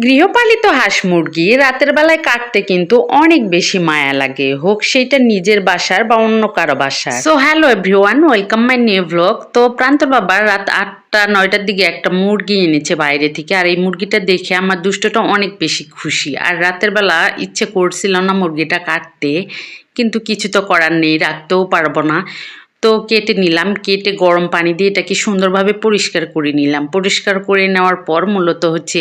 গৃহপালিত হাঁস মুরগি রাতের বেলায় কাটতে কিন্তু অনেক বেশি মায়া লাগে, হোক সেটা নিজের বাসার বা অন্য কারো বাসার। So hello everyone, welcome my new blog. তো প্রান্তর বাবা রাত 8টা 9টার দিকে একটা মুরগি এনেছে বাইরে থেকে, আর এই মুরগিটা দেখে আমার দুষ্টটা অনেক বেশি খুশি। আর রাতের বেলা ইচ্ছে করছিল না মুরগিটা কাটতে, কিন্তু কিছু তো করার নেই, রাখতেও পারবো না। তো কেটে নিলাম, কেটে গরম পানি দিয়ে এটাকে সুন্দরভাবে পরিষ্কার করে নিলাম। পরিষ্কার করে নেওয়ার পর মূলত হচ্ছে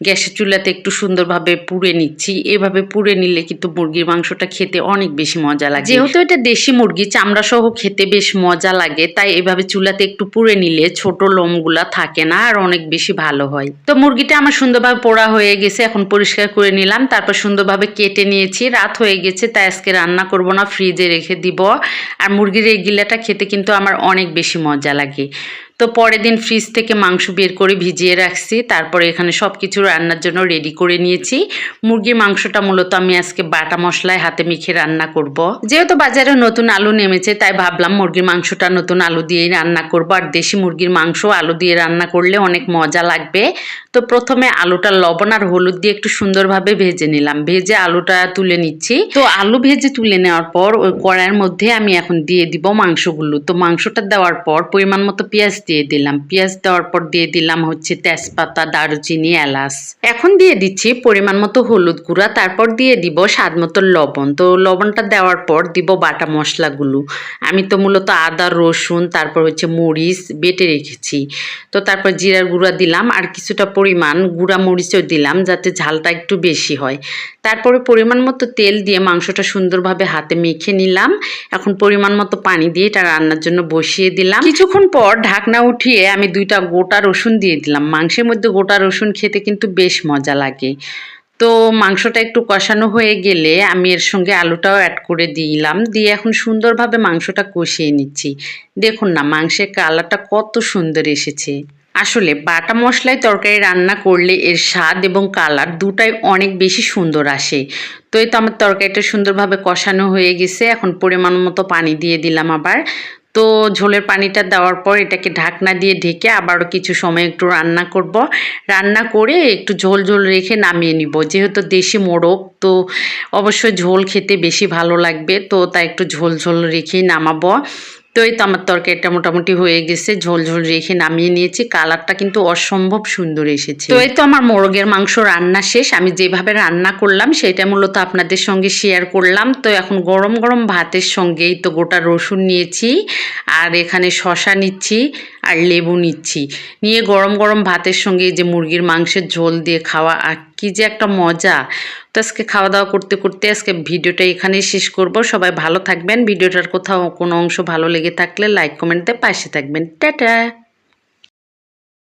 গ্যাসের চুলাতে একটু সুন্দরভাবে পুড়ে নিচ্ছি। এভাবে পুড়ে নিলে কিন্তু মুরগির মাংসটা খেতে অনেক বেশি মজা লাগে। যেহেতু এটা দেশি মুরগি, চামড়া সহ খেতে বেশ মজা লাগে, তাই এভাবে চুলাতে একটু পুড়ে নিলে ছোট লোমগুলা থাকে না, আর অনেক বেশি ভালো হয়। তো মুরগিটা আমার সুন্দরভাবে পোড়া হয়ে গেছে, এখন পরিষ্কার করে নিলাম, তারপর সুন্দরভাবে কেটে নিয়েছি। রাত হয়ে গেছে, তাই আজকে রান্না করব না, ফ্রিজে রেখে দিব। আর মুরগির এই গিলাটা খেতে কিন্তু আমার অনেক বেশি মজা লাগে। তো পরের দিন ফ্রিজ থেকে মাংস বের করে ভিজিয়ে রাখছি, তারপরে এখানে সব কিছু রান্নার জন্য রেডি করে নিয়েছি। মুরগির মাংসটা মূলত আমি আজকে বাটা মশলায় হাতে মেখে রান্না করব। যেহেতু বাজারে নতুন আলু নেমেছে, তাই ভাবলাম মুরগির মাংসটা নতুন আলু দিয়েই রান্না করব। আর দেশি মুরগির মাংস আলু দিয়ে রান্না করলে অনেক মজা লাগবে। তো প্রথমে আলুটা লবণ আর হলুদ দিয়ে একটু সুন্দরভাবে ভেজে নিলাম, ভেজে আলুটা তুলে নিচ্ছি। তো আলু ভেজে তুলে নেওয়ার পর ওই কড়াইয়ের মধ্যে আমি এখন দিয়ে দিব মাংসগুলো। তো মাংসটা দেওয়ার পর পরিমাণ মতো পেঁয়াজ দিয়ে দিলাম, পেঁয়াজ দেওয়ার পর দিয়ে দিলাম হচ্ছে তেজপাতা, দারুচিনি, এলাচ। এখন দিয়ে দিচ্ছি পরিমাণ মতো হলুদ গুঁড়া, তারপর দিয়ে দিব স্বাদ মতো লবণ। তো লবণটা দেওয়ার পর দিব বাটা মশলাগুলো। আমি তো মূলত আদা, রসুন, তারপর হচ্ছে মরিচ বেটে রেখেছি। তো তারপর জিরার গুঁড়া দিলাম, আর কিছুটা পরিমাণ গুঁড়া মরিচও দিলাম, যাতে ঝালটা একটু বেশি হয়। তারপরে পরিমাণ মতো তেল দিয়ে মাংসটা সুন্দরভাবে হাতে মেখে নিলাম। এখন পরিমাণ মতো পানি দিয়ে এটা রান্নার জন্য বসিয়ে দিলাম। কিছুক্ষণ পর ঢাকনা উঠিয়ে আমি 2টা গোটা রসুন দিয়ে দিলাম। মাংসের মধ্যে গোটা রসুন খেতে কিন্তু বেশ মজা লাগে। তো মাংসটা একটু কষানো হয়ে গেলে আমি এর সঙ্গে আলুটাও অ্যাড করে দিলাম, দিয়ে এখন সুন্দরভাবে মাংসটা কষিয়ে নিচ্ছি। দেখুন না, মাংসের কালারটা কত সুন্দর এসেছে। আসলে বাটা মশলায় তরকারি রান্না করলে এর স্বাদ এবং কালার দুটাই অনেক বেশি সুন্দর আসে। তো এই তো আমার তরকারিটা সুন্দরভাবে কষানো হয়ে গেছে, এখন পরিমাণ মতো পানি দিয়ে দিলাম আবার। তো ঝোলের পানিটা দেওয়ার পর এটাকে ঢাকনা দিয়ে ঢেকে আবারও কিছু সময় একটু রান্না করব। রান্না করে একটু ঝোল ঝোল রেখে নামিয়ে নিব। যেহেতু দেশি মোরগ, তো অবশ্যই ঝোল খেতে বেশি ভালো লাগবে, তো তাই একটু ঝোল ঝোল রেখেই নামাবো। তো এই তো আমার তরকারিটা মোটামুটি হয়ে গেছে, ঝোল ঝোল রেখে নামিয়ে নিয়েছি। কালারটা কিন্তু অসম্ভব সুন্দর এসেছে। তো এই তো আমার মোরগের মাংস রান্না শেষ। আমি যেভাবে রান্না করলাম সেটা মূলত আপনাদের সঙ্গে শেয়ার করলাম। তো এখন গরম গরম ভাতের সঙ্গেই তো গোটা রসুন নিয়েছি, আর এখানে শসা নিচ্ছি, আর লেবু নিচ্ছি, নিয়ে গরম গরম ভাতের সঙ্গে এই যে মুরগির মাংসের ঝোল দিয়ে খাওয়া, আর কি যে একটা মজা। তো আজকে খাওয়া দাওয়া করতে করতে আজকে ভিডিওটা এখানেই শেষ করব। সবাই ভালো থাকবেন। ভিডিওটার কোথাও কোনো অংশ ভালো লেগে থাকলে লাইক কমেন্ট দিয়ে পাশে থাকবেন। টাটা।